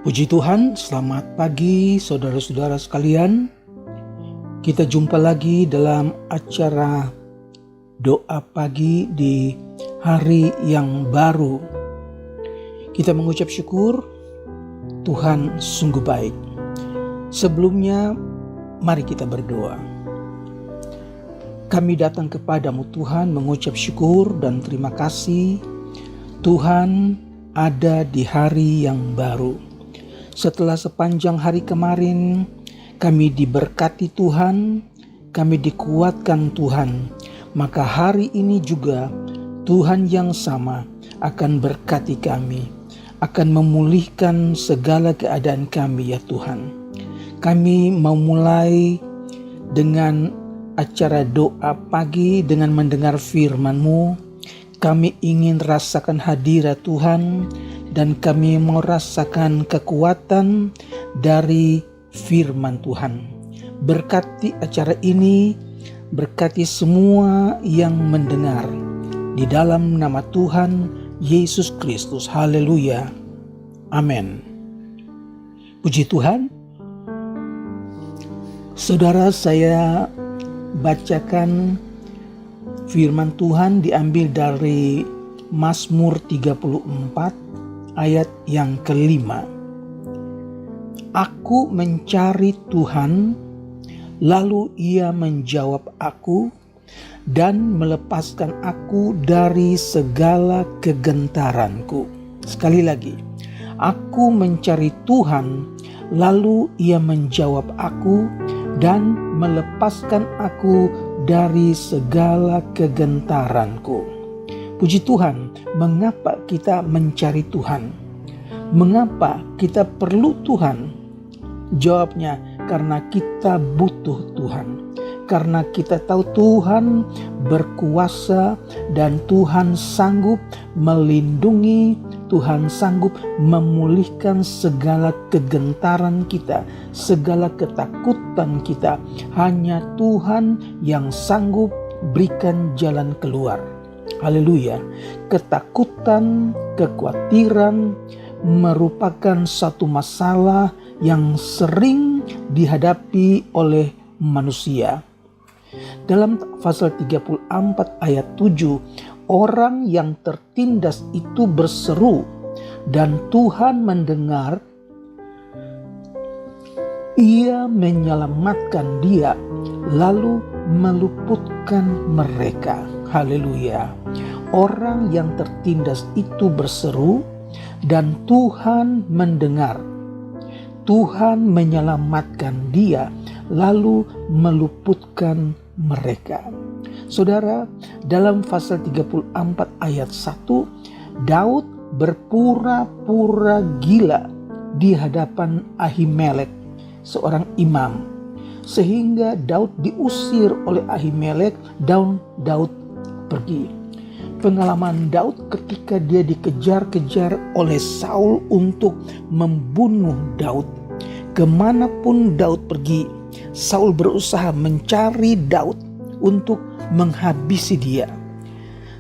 Puji Tuhan, selamat pagi saudara-saudara sekalian. Kita jumpa lagi dalam acara doa pagi di hari yang baru. Kita mengucap syukur, Tuhan sungguh baik. Sebelumnya, mari kita berdoa. Kami datang kepadamu Tuhan mengucap syukur dan terima kasih. Tuhan ada di hari yang baru. Setelah sepanjang hari kemarin, kami diberkati Tuhan, kami dikuatkan Tuhan. Maka hari ini juga Tuhan yang sama akan berkati kami, akan memulihkan segala keadaan kami ya Tuhan. Kami mau mulai dengan acara doa pagi dengan mendengar firman-Mu. Kami ingin rasakan hadirat Tuhan, dan kami mau rasakan kekuatan dari firman Tuhan. Berkati acara ini, berkati semua yang mendengar. Di dalam nama Tuhan Yesus Kristus. Haleluya. Amin. Puji Tuhan. Saudara, saya bacakan firman Tuhan diambil dari Mazmur 34 ayat yang kelima. Aku mencari Tuhan, lalu Ia menjawab aku dan melepaskan aku dari segala kegentaranku. Sekali lagi, aku mencari Tuhan, lalu Ia menjawab aku dan melepaskan aku dari segala kegentaranku. Puji Tuhan, mengapa kita mencari Tuhan? Mengapa kita perlu Tuhan? Jawabnya, karena kita butuh Tuhan. Karena kita tahu Tuhan berkuasa dan Tuhan sanggup melindungi, Tuhan sanggup memulihkan segala kegentaran kita, segala ketakutan kita. Hanya Tuhan yang sanggup berikan jalan keluar. Haleluya. Ketakutan, kekhawatiran merupakan satu masalah yang sering dihadapi oleh manusia. Dalam pasal 34 ayat 7, orang yang tertindas itu berseru dan Tuhan mendengar. Ia menyelamatkan dia, lalu meluputkan mereka. Haleluya. Orang yang tertindas itu berseru dan Tuhan mendengar. Tuhan menyelamatkan dia, lalu meluputkan mereka. Saudara, dalam pasal 34 ayat 1, Daud berpura-pura gila di hadapan Ahimelek, seorang imam, sehingga Daud diusir oleh Ahimelek dan Daud pergi. Pengalaman Daud ketika dia dikejar-kejar oleh Saul untuk membunuh Daud. Kemanapun Daud pergi, Saul berusaha mencari Daud untuk menghabisi dia.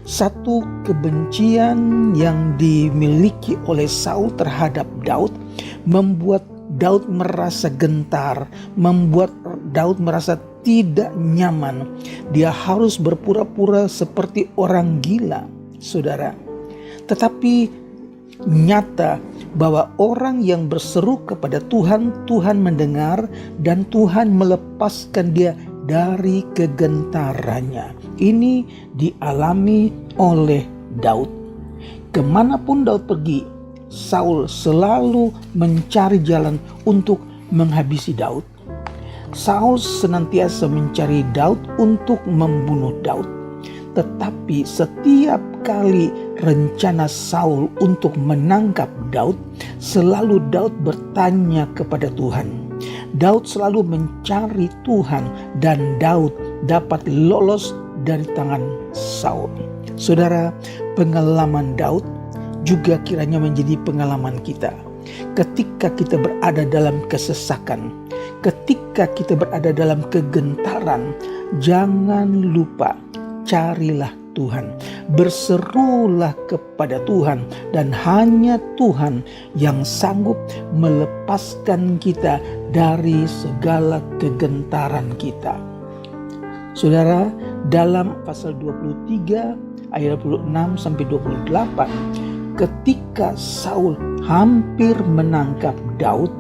Satu kebencian yang dimiliki oleh Saul terhadap Daud membuat Daud merasa gentar, membuat Daud merasa tidak nyaman. Dia harus berpura-pura seperti orang gila, saudara. Tetapi nyata bahwa orang yang berseru kepada Tuhan, Tuhan mendengar dan Tuhan melepaskan dia dari kegentarannya. Ini dialami oleh Daud. Kemanapun Daud pergi, Saul selalu mencari jalan untuk menghabisi Daud. Saul senantiasa mencari Daud untuk membunuh Daud. Tetapi setiap kali rencana Saul untuk menangkap Daud, selalu Daud bertanya kepada Tuhan. Daud selalu mencari Tuhan dan Daud dapat lolos dari tangan Saul. Saudara, pengalaman Daud juga kiranya menjadi pengalaman kita. Ketika kita berada dalam kesesakan, ketika kita berada dalam kegentaran, jangan lupa carilah Tuhan, berserulah kepada Tuhan, dan hanya Tuhan yang sanggup melepaskan kita dari segala kegentaran kita. Saudara, dalam pasal 23 ayat 26 sampai 28, ketika Saul hampir menangkap Daud,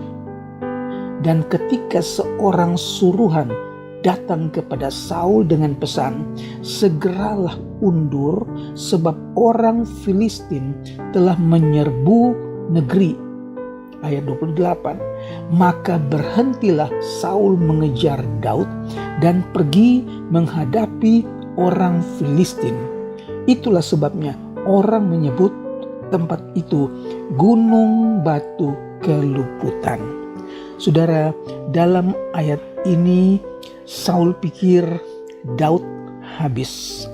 dan ketika seorang suruhan datang kepada Saul dengan pesan, segeralah undur sebab orang Filistin telah menyerbu negeri. Ayat 28, maka berhentilah Saul mengejar Daud dan pergi menghadapi orang Filistin. Itulah sebabnya orang menyebut tempat itu Gunung Batu Keluputan. Saudara, dalam ayat ini Saul pikir Daud habis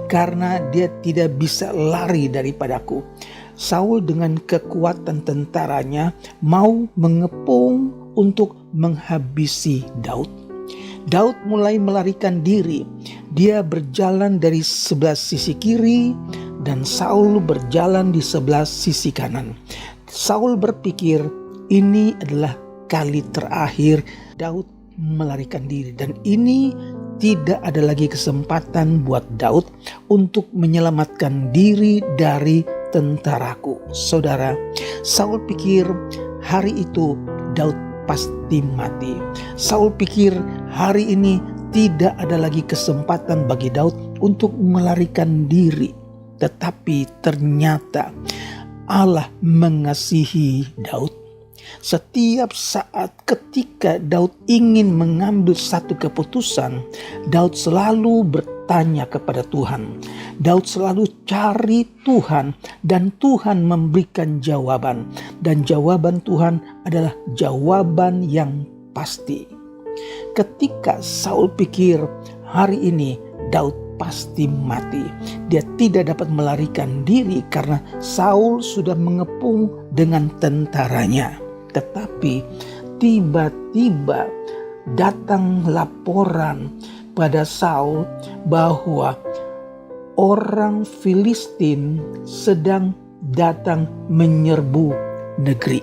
karena dia tidak bisa lari daripadaku. Saul dengan kekuatan tentaranya mau mengepung untuk menghabisi Daud. Daud mulai melarikan diri. Dia berjalan dari sebelah sisi kiri dan Saul berjalan di sebelah sisi kanan. Saul berpikir ini adalah kali terakhir Daud melarikan diri, dan ini tidak ada lagi kesempatan buat Daud untuk menyelamatkan diri dari tentaraku. Saudara, Saul pikir hari itu Daud pasti mati. Saul pikir hari ini tidak ada lagi kesempatan bagi Daud untuk melarikan diri. Tetapi ternyata Allah mengasihi Daud. Setiap saat ketika Daud ingin mengambil satu keputusan, Daud selalu bertanya kepada Tuhan. Daud selalu cari Tuhan, dan Tuhan memberikan jawaban. Dan jawaban Tuhan adalah jawaban yang pasti. Ketika Saul pikir hari ini Daud pasti mati, dia tidak dapat melarikan diri karena Saul sudah mengepung dengan tentaranya. Tetapi tiba-tiba datang laporan pada Saul bahwa orang Filistin sedang datang menyerbu negeri.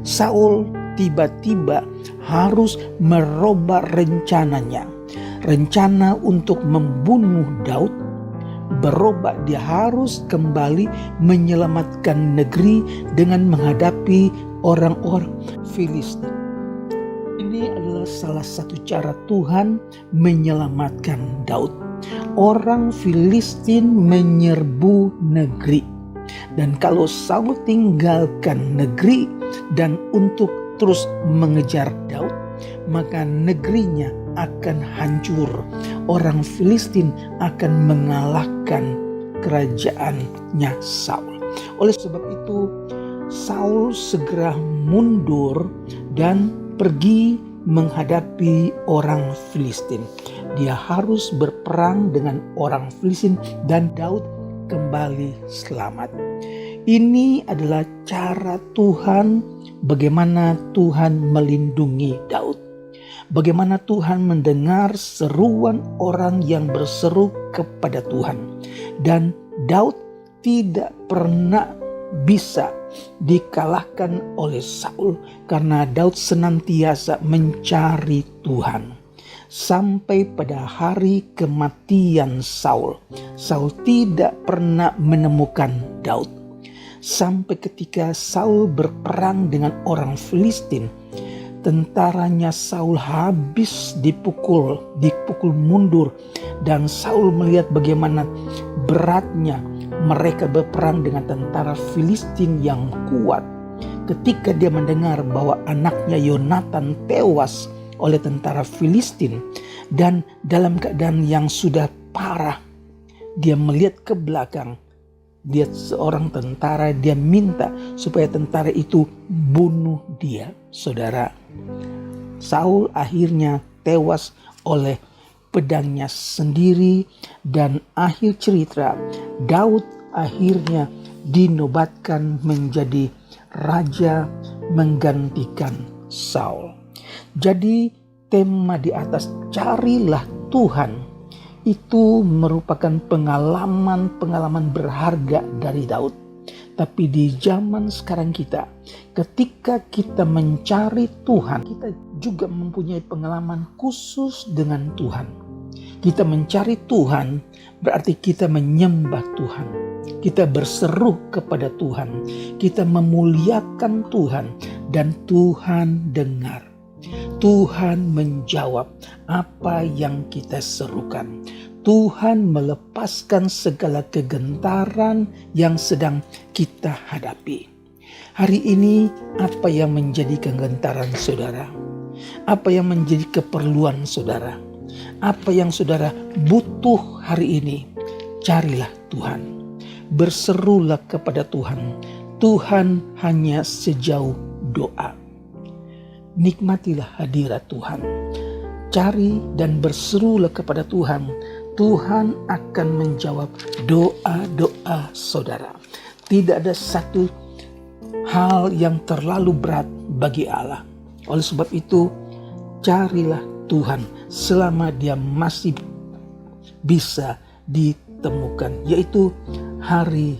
Saul tiba-tiba harus merubah rencananya. Rencana untuk membunuh Daud berubah. Dia harus kembali menyelamatkan negeri dengan menghadapi orang-orang Filistin. Ini adalah salah satu cara Tuhan menyelamatkan Daud. Orang Filistin menyerbu negeri, dan kalau Saul tinggalkan negeri dan untuk terus mengejar Daud, maka negerinya akan hancur. Orang Filistin akan mengalahkan kerajaannya Saul. Oleh sebab itu Saul segera mundur dan pergi menghadapi orang Filistin. Dia harus berperang dengan orang Filistin dan Daud kembali selamat. Ini adalah cara Tuhan, bagaimana Tuhan melindungi Daud. Bagaimana Tuhan mendengar seruan orang yang berseru kepada Tuhan. Dan Daud tidak pernah bisa dikalahkan oleh Saul karena Daud senantiasa mencari Tuhan. Sampai pada hari kematian Saul, Saul tidak pernah menemukan Daud. Sampai ketika Saul berperang dengan orang Filistin, tentaranya Saul habis dipukul mundur, dan Saul melihat bagaimana beratnya mereka berperang dengan tentara Filistin yang kuat. Ketika dia mendengar bahwa anaknya Yonatan tewas oleh tentara Filistin dan dalam keadaan yang sudah parah, dia melihat ke belakang. Dia seorang tentara, dia minta supaya tentara itu bunuh dia. Saudara, Saul akhirnya tewas oleh pedangnya sendiri, dan akhir cerita Daud akhirnya dinobatkan menjadi raja menggantikan Saul. Jadi tema di atas, carilah Tuhan Itu merupakan pengalaman berharga dari Daud. Tapi di zaman sekarang kita, ketika kita mencari Tuhan, kita juga mempunyai pengalaman khusus dengan Tuhan. Kita mencari Tuhan berarti kita menyembah Tuhan. Kita berseru kepada Tuhan. Kita memuliakan Tuhan dan Tuhan dengar. Tuhan menjawab apa yang kita serukan. Tuhan melepaskan segala kegentaran yang sedang kita hadapi. Hari ini apa yang menjadi kegentaran saudara? Apa yang menjadi keperluan saudara? Apa yang saudara butuh hari ini? Carilah Tuhan. Berserulah kepada Tuhan. Tuhan hanya sejauh doa. Nikmatilah hadirat Tuhan. Cari dan berserulah kepada Tuhan. Tuhan akan menjawab doa-doa saudara. Tidak ada satu hal yang terlalu berat bagi Allah. Oleh sebab itu, carilah Tuhan selama dia masih bisa ditemukan, yaitu hari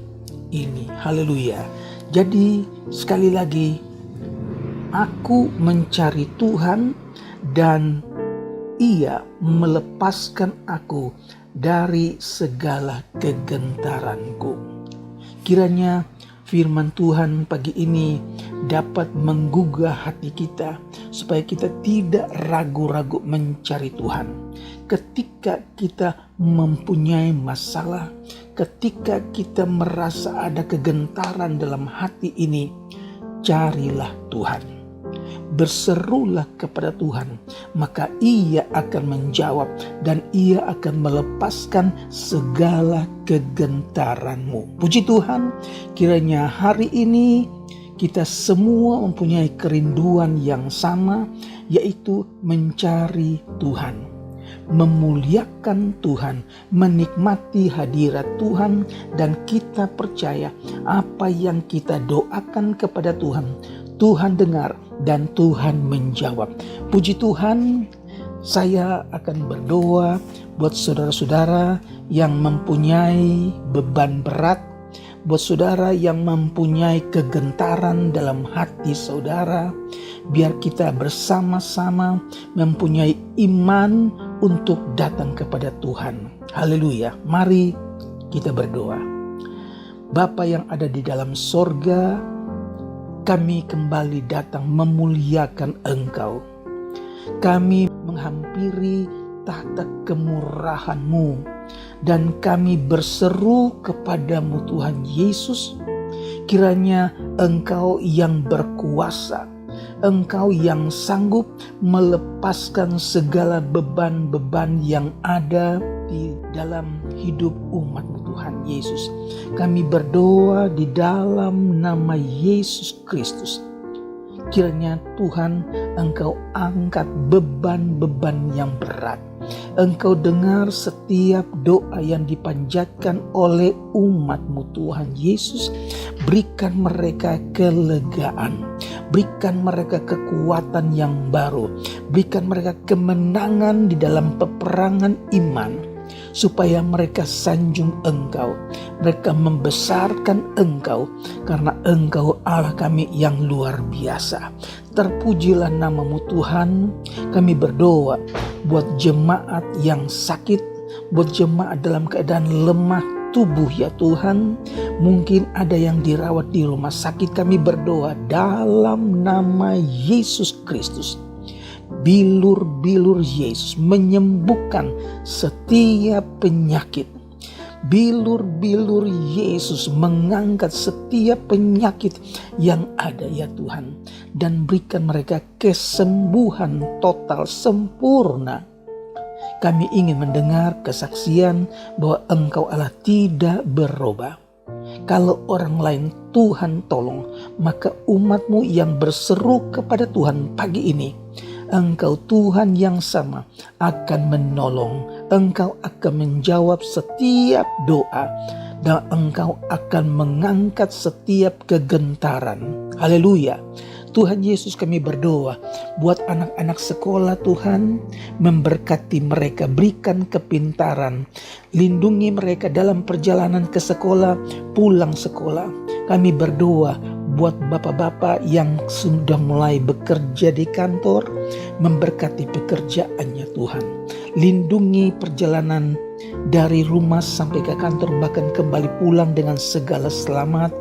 ini. Haleluya. Jadi sekali lagi, aku mencari Tuhan dan Ia melepaskan aku dari segala kegentaranku. Kiranya firman Tuhan pagi ini dapat menggugah hati kita supaya kita tidak ragu-ragu mencari Tuhan. Ketika kita mempunyai masalah, ketika kita merasa ada kegentaran dalam hati ini, carilah Tuhan. Berserulah kepada Tuhan, maka Ia akan menjawab dan Ia akan melepaskan segala kegentaranmu. Puji Tuhan, kiranya hari ini kita semua mempunyai kerinduan yang sama, yaitu mencari Tuhan, memuliakan Tuhan, menikmati hadirat Tuhan, dan kita percaya apa yang kita doakan kepada Tuhan, Tuhan dengar dan Tuhan menjawab. Puji Tuhan, saya akan berdoa buat saudara-saudara yang mempunyai beban berat, buat saudara yang mempunyai kegentaran dalam hati saudara. Biar kita bersama-sama mempunyai iman untuk datang kepada Tuhan. Haleluya. Mari kita berdoa. Bapa yang ada di dalam sorga, kami kembali datang memuliakan Engkau. Kami menghampiri tahta kemurahan-Mu dan kami berseru kepadamu Tuhan Yesus. Kiranya Engkau yang berkuasa, Engkau yang sanggup melepaskan segala beban-beban yang ada di dalam hidup umat-Mu Tuhan Yesus. Kami berdoa di dalam nama Yesus Kristus. Kiranya Tuhan Engkau angkat beban-beban yang berat. Engkau dengar setiap doa yang dipanjatkan oleh umat-Mu Tuhan Yesus. Berikan mereka kelegaan. Berikan mereka kekuatan yang baru. Berikan mereka kemenangan di dalam peperangan iman. Supaya mereka sanjung Engkau. Mereka membesarkan Engkau. Karena Engkau Allah kami yang luar biasa. Terpujilah nama-Mu Tuhan. Kami berdoa buat jemaat yang sakit. Buat jemaat dalam keadaan lemah tubuh ya Tuhan. Mungkin ada yang dirawat di rumah sakit. Kami berdoa dalam nama Yesus Kristus. Bilur-bilur Yesus menyembuhkan setiap penyakit. Bilur-bilur Yesus mengangkat setiap penyakit yang ada ya Tuhan. Dan berikan mereka kesembuhan total sempurna. Kami ingin mendengar kesaksian bahwa Engkau Allah tidak berubah. Kalau orang lain Tuhan tolong, maka umat-Mu yang berseru kepada Tuhan pagi ini, Engkau Tuhan yang sama akan menolong. Engkau akan menjawab setiap doa. Dan Engkau akan mengangkat setiap kegentaran. Haleluya. Tuhan Yesus, kami berdoa buat anak-anak sekolah Tuhan, memberkati mereka, berikan kepintaran, lindungi mereka dalam perjalanan ke sekolah, pulang sekolah. Kami berdoa buat bapak-bapak yang sudah mulai bekerja di kantor, memberkati pekerjaannya Tuhan. Lindungi perjalanan dari rumah sampai ke kantor, bahkan kembali pulang dengan segala selamat.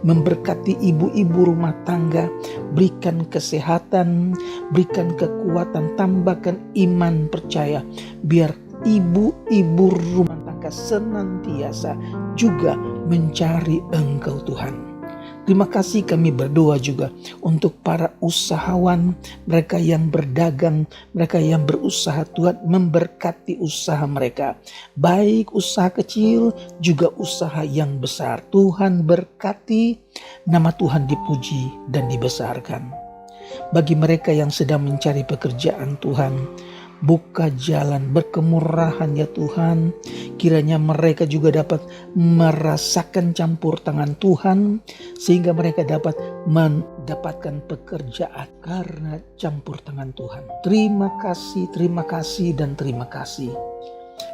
Memberkati ibu-ibu rumah tangga, berikan kesehatan, berikan kekuatan, tambahkan iman percaya, biar ibu-ibu rumah tangga senantiasa juga mencari Engkau Tuhan. Terima kasih, kami berdoa juga untuk para usahawan, mereka yang berdagang, mereka yang berusaha. Tuhan memberkati usaha mereka, baik usaha kecil juga usaha yang besar. Tuhan berkati, nama Tuhan dipuji dan dibesarkan. Bagi mereka yang sedang mencari pekerjaan, Tuhan buka jalan, berkemurahan ya Tuhan. Kiranya mereka juga dapat merasakan campur tangan Tuhan, sehingga mereka dapat mendapatkan pekerjaan karena campur tangan Tuhan. Terima kasih dan terima kasih.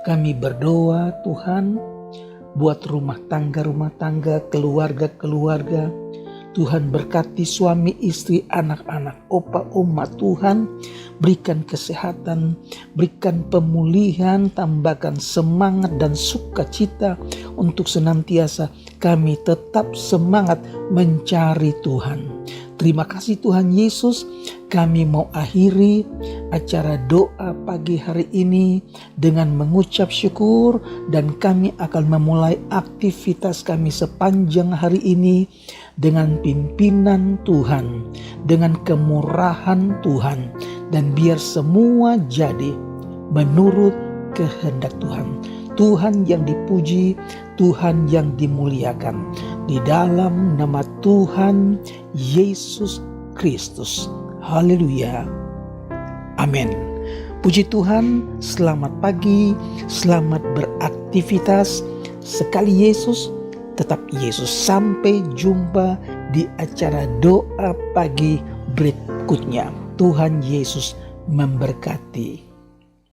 Kami berdoa Tuhan buat rumah tangga, keluarga. Tuhan berkati suami, istri, anak-anak, opa, oma. Tuhan berikan kesehatan, berikan pemulihan, tambahkan semangat dan sukacita untuk senantiasa kami tetap semangat mencari Tuhan. Terima kasih Tuhan Yesus. Kami mau akhiri acara doa pagi hari ini dengan mengucap syukur, dan kami akan memulai aktivitas kami sepanjang hari ini dengan pimpinan Tuhan, dengan kemurahan Tuhan, dan biar semua jadi menurut kehendak Tuhan. Tuhan yang dipuji, Tuhan yang dimuliakan, di dalam nama Tuhan Yesus Kristus. Haleluya. Amin. Puji Tuhan, selamat pagi, selamat beraktivitas. Sekali Yesus, tetap Yesus. Sampai jumpa di acara doa pagi berikutnya. Tuhan Yesus memberkati.